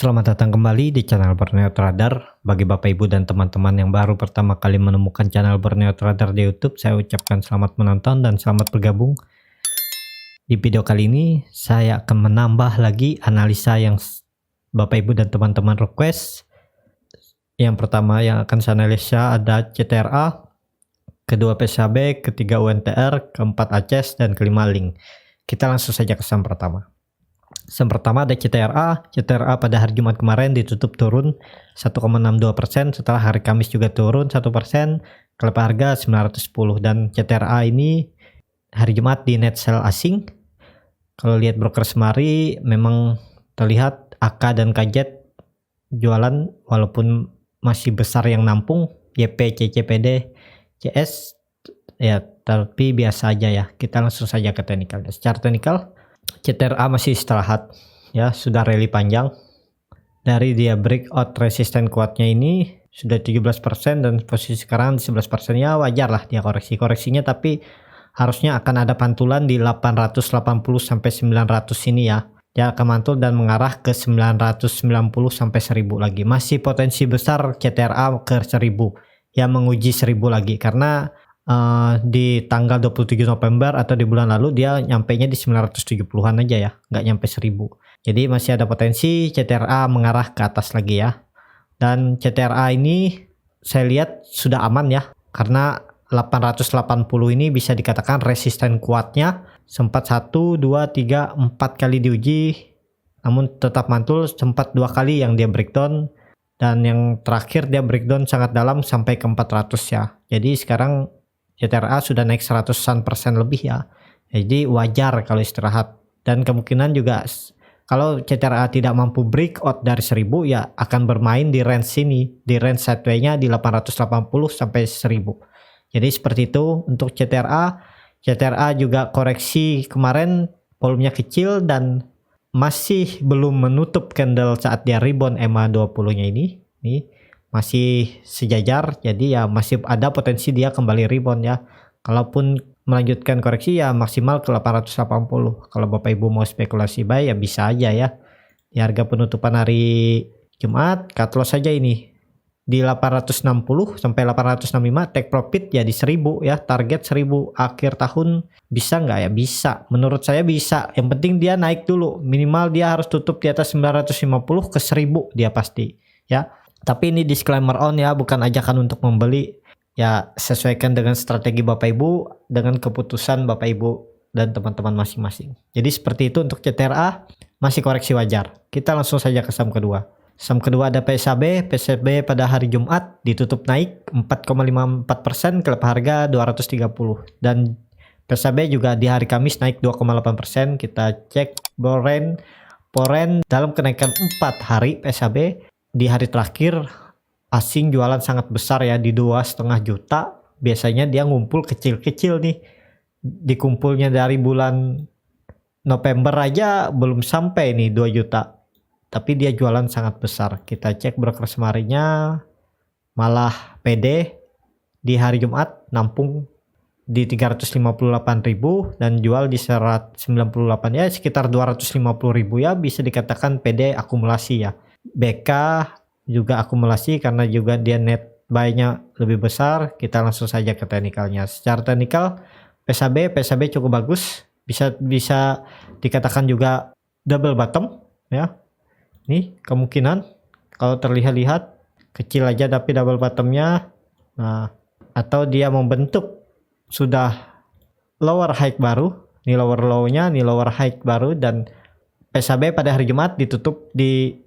Selamat datang kembali di channel Borneo Trader. Bagi Bapak Ibu dan teman-teman yang baru pertama kali menemukan channel Borneo Trader di YouTube, saya ucapkan selamat menonton dan selamat bergabung. Di video kali ini saya akan menambah lagi analisa yang Bapak Ibu dan teman-teman request. Yang pertama yang akan saya analisa ada CTRA, kedua PSAB, ketiga UNTR, keempat ACES, dan kelima Link. Kita langsung saja ke saham pertama. Saham pertama ada CTRA. CTRA pada hari Jumat kemarin ditutup turun 1,62%, setelah hari Kamis juga turun 1%, klep harga 910, dan CTRA ini hari Jumat di net sell asing. Kalau lihat broker semari memang terlihat AK dan KZ jualan walaupun masih besar yang nampung, YP, CCPD, CS ya, tapi biasa aja ya. Kita langsung saja ke teknikal. Secara teknikal CTRA masih istirahat ya, sudah rally panjang. Dari dia breakout resisten kuatnya ini sudah 17% dan posisi sekarang di 11%, ya wajar lah dia koreksinya, tapi harusnya akan ada pantulan di 880 sampai 900 ini ya. Dia akan mantul dan mengarah ke 990 sampai 1000 lagi. Masih potensi besar CTRA ke 1000 ya, menguji 1000 lagi, karena di tanggal 27 November atau di bulan lalu dia nyampainya di 970-an aja ya, nggak nyampe 1000. Jadi masih ada potensi CTRA mengarah ke atas lagi ya. Dan CTRA ini saya lihat sudah aman ya, karena 880 ini bisa dikatakan resisten kuatnya. Sempat 1, 2, 3, 4 kali diuji, namun tetap mantul. Sempat 2 kali yang dia breakdown, dan yang terakhir dia breakdown sangat dalam sampai ke 400 ya. Jadi sekarang CTRA sudah naik 100% lebih ya. Jadi wajar kalau istirahat, dan kemungkinan juga kalau CTRA tidak mampu breakout dari 1000 ya akan bermain di range sini, di range sideway-nya di 880 sampai 1000. Jadi seperti itu untuk CTRA. CTRA juga koreksi kemarin, volumenya kecil dan masih belum menutup candle saat dia rebound EMA 20-nya ini. Nih, masih sejajar, jadi ya masih ada potensi dia kembali rebound ya. Kalaupun melanjutkan koreksi ya maksimal ke 880. Kalau Bapak Ibu mau spekulasi buy ya bisa aja ya. Di harga penutupan hari Jumat, cut loss saja ini di 860 sampai 865, take profit ya di 1000 ya, target 1000 akhir tahun. Bisa nggak ya? Bisa, menurut saya bisa. Yang penting dia naik dulu, minimal dia harus tutup di atas 950 ke 1000 dia pasti ya. Tapi ini disclaimer on ya, bukan ajakan untuk membeli ya, sesuaikan dengan strategi Bapak Ibu, dengan keputusan Bapak Ibu dan teman-teman masing-masing. Jadi seperti itu untuk CTRA, masih koreksi wajar. Kita langsung saja ke saham kedua. Saham kedua ada PSAB. PSAB pada hari Jumat ditutup naik 4,54%, klep harga 230, dan PSAB juga di hari Kamis naik 2,8%. Kita cek Poren dalam kenaikan 4 hari PSAB. Di hari terakhir asing jualan sangat besar ya, di 2,5 juta. Biasanya dia ngumpul kecil-kecil nih, dikumpulnya dari bulan November aja belum sampai nih 2 juta, tapi dia jualan sangat besar. Kita cek broker semarinya, malah PD di hari Jumat nampung di 358.000 dan jual di 198 ya, sekitar 250.000 ya, bisa dikatakan PD akumulasi ya. BK juga akumulasi karena juga dia net buy-nya lebih besar. Kita langsung saja ke teknikalnya. Secara teknikal PSAB cukup bagus, bisa dikatakan juga double bottom ya. Nih kemungkinan kalau terlihat kecil aja tapi double bottomnya. Nah, atau dia membentuk sudah lower high baru, nih lower low-nya, nih lower high baru, dan PSAB pada hari Jumat ditutup di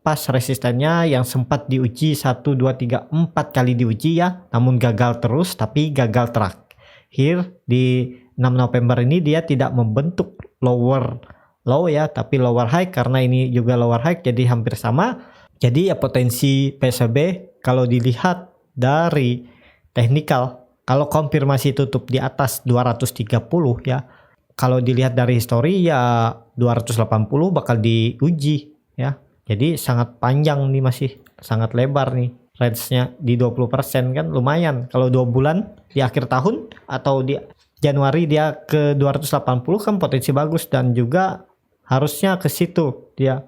pas resistennya yang sempat diuji 1, 2, 3, 4 kali diuji ya, namun gagal terus. Tapi gagal terakhir di 6 November ini dia tidak membentuk lower low ya, tapi lower high, karena ini juga lower high jadi hampir sama. Jadi ya potensi PSAB kalau dilihat dari teknikal, kalau konfirmasi tutup di atas 230 ya, kalau dilihat dari histori ya 280 bakal diuji ya. Jadi sangat panjang nih, masih sangat lebar nih range-nya di 20% kan lumayan. Kalau 2 bulan di akhir tahun atau di Januari dia ke 280 kan potensi bagus, dan juga harusnya ke situ dia,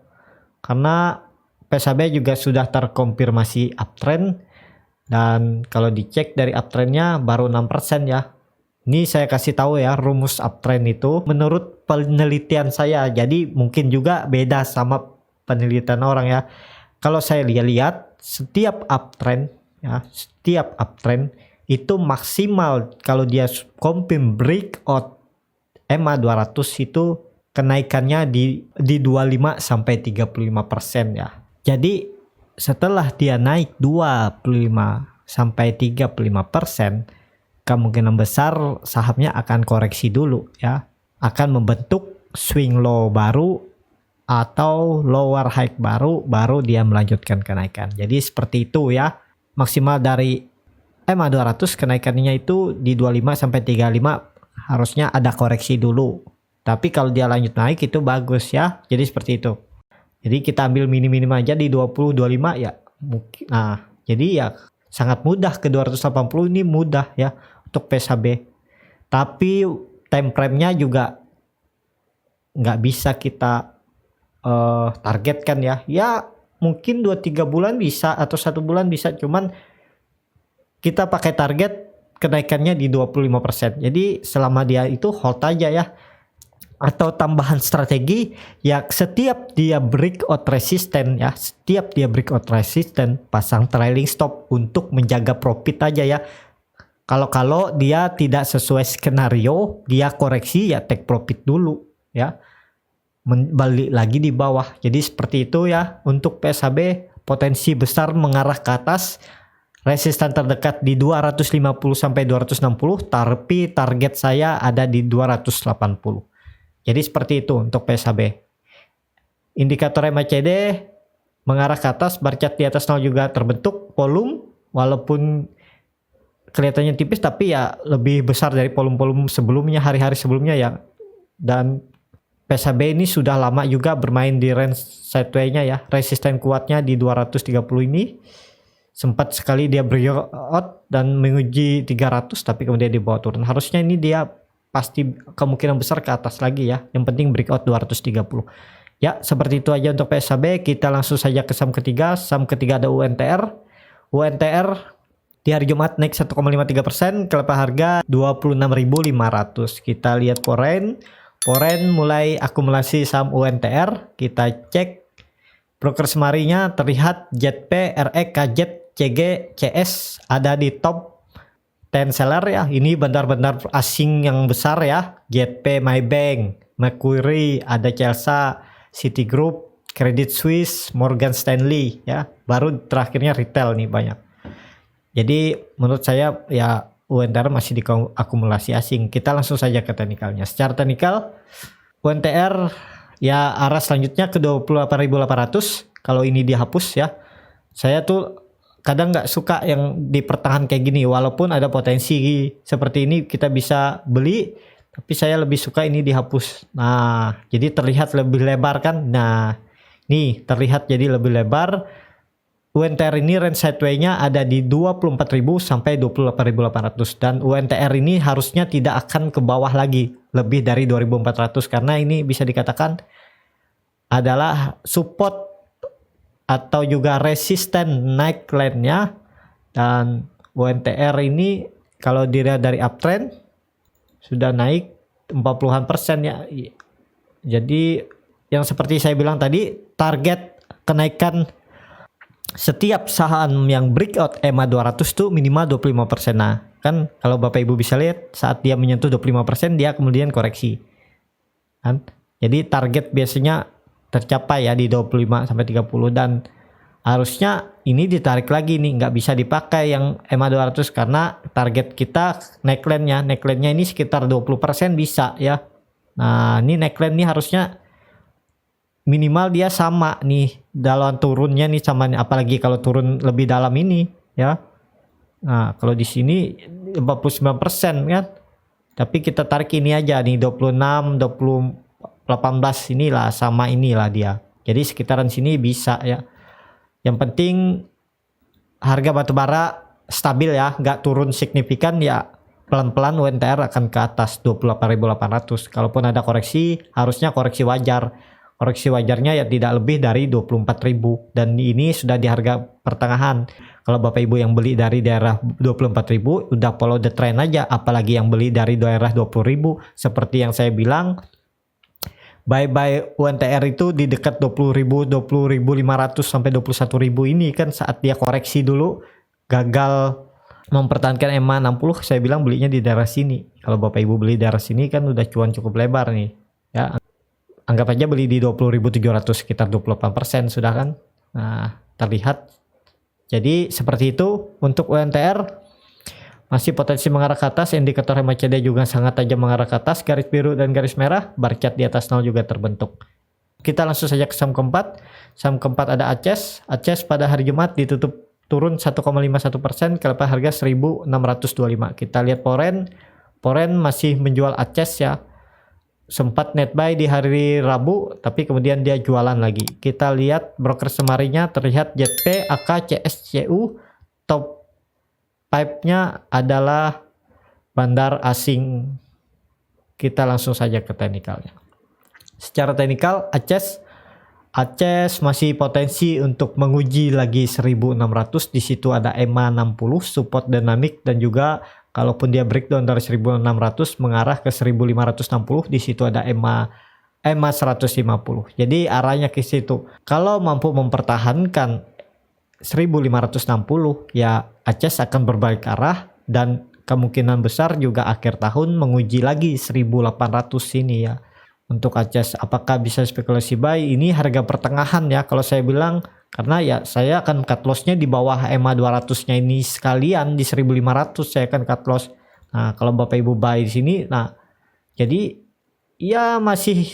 karena PSHB juga sudah terkonfirmasi uptrend, dan kalau dicek dari uptrendnya baru 6% ya. Ini saya kasih tahu ya, rumus uptrend itu menurut penelitian saya, jadi mungkin juga beda sama penelitian orang ya. Kalau saya lihat setiap uptrend ya, setiap uptrend itu maksimal kalau dia confirm breakout EMA 200 itu kenaikannya di 25 sampai 35% ya. Jadi setelah dia naik 25 sampai 35%, kemungkinan besar sahamnya akan koreksi dulu ya. Akan membentuk swing low baru atau lower high baru dia melanjutkan kenaikan. Jadi seperti itu ya. Maksimal dari EMA 200 kenaikannya itu di 25 sampai 35, harusnya ada koreksi dulu. Tapi kalau dia lanjut naik itu bagus ya. Jadi seperti itu. Jadi kita ambil minim-minim aja di 20 25 ya. Nah, jadi ya sangat mudah ke 280 ini mudah ya untuk PSHB. Tapi time frame-nya juga nggak bisa kita targetkan ya. Ya mungkin 2-3 bulan bisa atau 1 bulan bisa, cuman kita pakai target kenaikannya di 25%. Jadi selama dia itu hold aja ya. Atau tambahan strategi ya, setiap dia breakout resisten ya, setiap dia breakout resisten pasang trailing stop untuk menjaga profit aja ya. Kalau dia tidak sesuai skenario, dia koreksi ya take profit dulu ya, balik lagi di bawah. Jadi seperti itu ya untuk PSHB, potensi besar mengarah ke atas. Resisten terdekat di 250 sampai 260, tapi target saya ada di 280. Jadi seperti itu untuk PSHB. Indikator MACD mengarah ke atas, bar chart di atas 0 juga terbentuk, volume walaupun kelihatannya tipis tapi ya lebih besar dari volume-volume sebelumnya, hari-hari sebelumnya ya. Dan PSHB ini sudah lama juga bermain di range sideways-nya ya. Resisten kuatnya di 230 ini. Sempat sekali dia breakout dan menguji 300 tapi kemudian dibawa turun. Harusnya ini dia pasti kemungkinan besar ke atas lagi ya. Yang penting breakout 230. Ya, seperti itu aja untuk PSHB. Kita langsung saja ke saham ketiga. Saham ketiga ada UNTR. UNTR di hari Jumat naik 1,53%, kelapa harga 26.500. Kita lihat Foreign mulai akumulasi saham UNTR. Kita cek broker semarinya, terlihat JP, RE, KZ, CG, CS ada di top 10 seller ya. Ini bandar-bandar asing yang besar ya. JP, Maybank, Macquarie, ada Chelsea, Citigroup, Credit Suisse, Morgan Stanley ya. Baru terakhirnya retail nih banyak. Jadi menurut saya ya UNTR masih diakumulasi asing. Kita langsung saja ke teknikalnya. Secara teknikal UNTR ya arah selanjutnya ke 28.800. Kalau ini dihapus ya. Saya tuh kadang nggak suka yang di pertahanan kayak gini, walaupun ada potensi seperti ini kita bisa beli, tapi saya lebih suka ini dihapus. Nah, jadi terlihat lebih lebar kan. Nah, nih terlihat jadi lebih lebar. UNTR ini range sideways-nya ada di 24.000 sampai 28.800, dan UNTR ini harusnya tidak akan ke bawah lagi lebih dari 2.400 karena ini bisa dikatakan adalah support atau juga resisten naik line-nya. Dan UNTR ini kalau dilihat dari uptrend sudah naik 40% ya. Jadi yang seperti saya bilang tadi, target kenaikan setiap saham yang breakout EMA 200 tuh minimal 25%. Nah, kan kalau Bapak Ibu bisa lihat saat dia menyentuh 25% dia kemudian koreksi. Kan? Jadi target biasanya tercapai ya di 25 sampai 30, dan harusnya ini ditarik lagi nih, nggak bisa dipakai yang EMA 200 karena target kita neckline-nya ini sekitar 20% bisa ya. Nah, ini neckline nih harusnya minimal dia sama nih dalam turunnya nih sama nih, apalagi kalau turun lebih dalam ini ya. Nah, kalau di sini 49% kan. Tapi kita tarik ini aja nih 26, 18 inilah sama inilah dia. Jadi sekitaran sini bisa ya. Yang penting harga batubara stabil ya, nggak turun signifikan ya. Pelan-pelan UNTR akan ke atas 28.800. Kalaupun ada koreksi, harusnya koreksi wajar. koreksi wajarnya ya tidak lebih dari 24.000 dan ini sudah di harga pertengahan. Kalau Bapak Ibu yang beli dari daerah 24.000 udah follow the trend aja, apalagi yang beli dari daerah 20.000 seperti yang saya bilang. Buy UNTR itu di dekat 20.000, 20.500 sampai 21.000 ini kan saat dia koreksi dulu gagal mempertahankan EMA 60, saya bilang belinya di daerah sini. Kalau Bapak Ibu beli daerah sini kan udah cuan cukup lebar nih ya. Anggap aja beli di 20.700 sekitar 28% sudah kan. Nah, terlihat. Jadi seperti itu untuk UNTR masih potensi mengarah ke atas, indikator HMACD juga sangat tajam mengarah ke atas, garis biru dan garis merah, bar chart di atas 0 juga terbentuk. Kita langsung saja ke saham keempat. Saham keempat ada ACES. ACES pada hari Jumat ditutup turun 1,51% ke level harga 1.625. Kita lihat Poren. Poren masih menjual ACES ya. Sempat net buy di hari Rabu, tapi kemudian dia jualan lagi. Kita lihat broker semarinya terlihat JP, AK, CS, CU. Top 5-nya adalah bandar asing. Kita langsung saja ke teknikalnya. Secara teknikal, ACES masih potensi untuk menguji lagi 1.600. Di situ ada EMA 60, support dinamik, dan juga kalaupun dia breakdown dari 1.600 mengarah ke 1.560, di situ ada EMA 150. Jadi arahnya ke situ. Kalau mampu mempertahankan 1.560, ya ACES akan berbalik arah dan kemungkinan besar juga akhir tahun menguji lagi 1.800 ini ya. Untuk ACES apakah bisa spekulasi buy? Ini harga pertengahan ya kalau saya bilang, karena ya saya akan cut lossnya di bawah EMA 200-nya ini sekalian di 1.500 saya akan cut loss. Nah, kalau Bapak Ibu buy di sini, nah jadi ya masih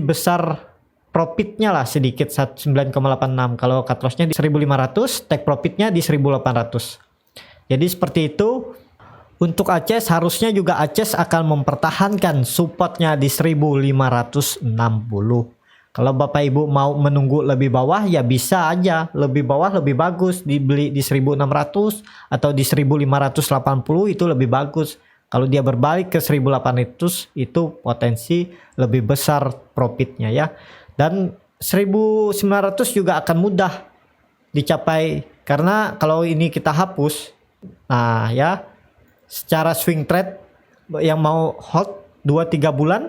besar profitnya lah sedikit 9,86. Kalau cut lossnya di 1.500, take profitnya di 1.800. Jadi seperti itu. Untuk ACES harusnya juga ACES akan mempertahankan supportnya di 1.560. Kalau Bapak Ibu mau menunggu lebih bawah ya bisa aja, lebih bawah lebih bagus, dibeli di 1.600 atau di 1.580 itu lebih bagus. Kalau dia berbalik ke 1.800 itu potensi lebih besar profitnya ya. Dan 1.900 juga akan mudah dicapai karena kalau ini kita hapus, nah ya secara swing trade yang mau hold 2-3 bulan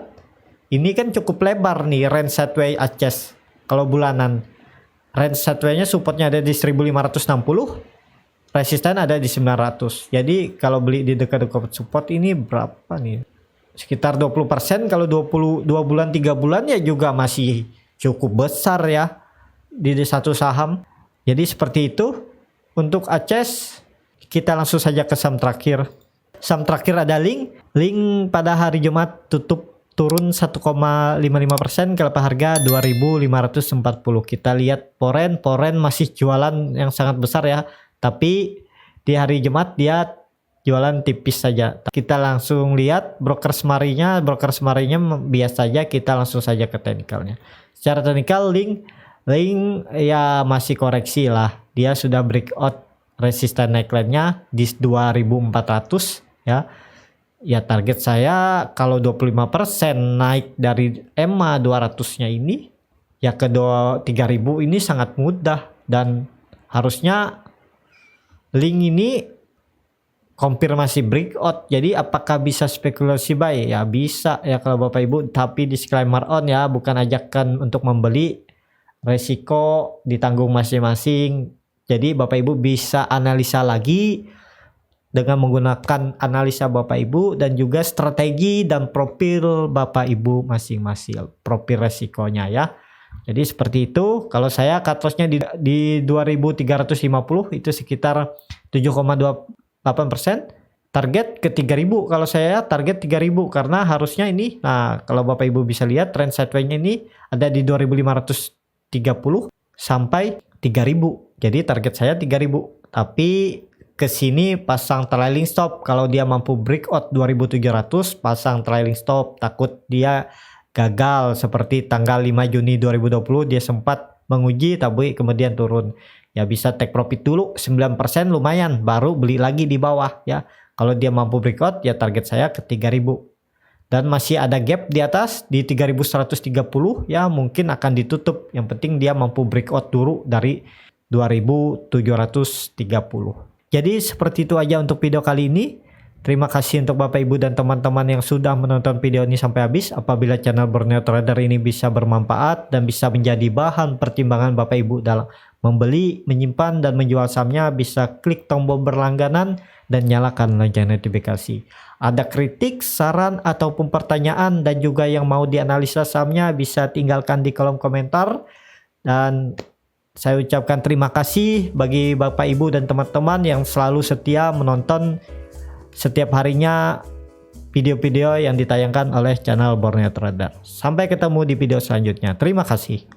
ini kan cukup lebar nih range sideways ACES. Kalau bulanan range sideways-nya supportnya ada di 1.560, resisten ada di 900. Jadi kalau beli di dekat-dekat support ini berapa nih? Sekitar 20%. Kalau 22 bulan 3 bulan ya juga masih cukup besar ya di satu saham. Jadi seperti itu untuk ACES. Kita langsung saja ke saham terakhir. Saham terakhir ada Link pada hari Jumat tutup turun 1,55% ke level harga 2.540. Kita lihat Poren masih jualan yang sangat besar ya, tapi di hari Jumat dia jualan tipis saja. Kita langsung lihat broker semarinya biasa saja. Kita langsung saja ke teknikalnya. Secara teknikal Link ya masih koreksi lah, dia sudah breakout resisten neckline-nya di 2.400 ya. Ya target saya kalau 25% naik dari EMA 200-nya ini ya ke 3.000 ini sangat mudah dan harusnya Link ini konfirmasi breakout. Jadi apakah bisa spekulasi buy? Ya bisa ya kalau Bapak Ibu, tapi disclaimer on ya, bukan ajakan untuk membeli, resiko ditanggung masing-masing. Jadi Bapak Ibu bisa analisa lagi dengan menggunakan analisa Bapak Ibu dan juga strategi dan profil Bapak Ibu masing-masing, profil resikonya ya. Jadi seperti itu. Kalau saya cut loss-nya di 2.350 itu sekitar 7,28%. Target ke 3.000. Kalau saya target 3.000 karena harusnya ini, nah kalau Bapak Ibu bisa lihat trend sideways-nya ini ada di 2.530 sampai 3.000. Jadi target saya 3.000. Tapi ke sini pasang trailing stop. Kalau dia mampu breakout 2.700, pasang trailing stop. Takut dia gagal seperti tanggal 5 Juni 2020 dia sempat menguji tapi kemudian turun. Ya bisa take profit dulu 9% lumayan, baru beli lagi di bawah ya. Kalau dia mampu breakout ya target saya ke 3.000. dan masih ada gap di atas di 3130 ya, mungkin akan ditutup. Yang penting dia mampu breakout dulu dari 2730. Jadi seperti itu aja untuk video kali ini. Terima kasih untuk Bapak Ibu dan teman-teman yang sudah menonton video ini sampai habis. Apabila channel Borneo Trader ini bisa bermanfaat dan bisa menjadi bahan pertimbangan Bapak Ibu dalam membeli, menyimpan, dan menjual sahamnya, bisa klik tombol berlangganan dan nyalakan lonceng notifikasi. Ada kritik, saran, ataupun pertanyaan dan juga yang mau dianalisa sahamnya, bisa tinggalkan di kolom komentar. Dan saya ucapkan terima kasih bagi Bapak Ibu dan teman-teman yang selalu setia menonton setiap harinya video-video yang ditayangkan oleh channel Borneo Trader. Sampai ketemu di video selanjutnya. Terima kasih.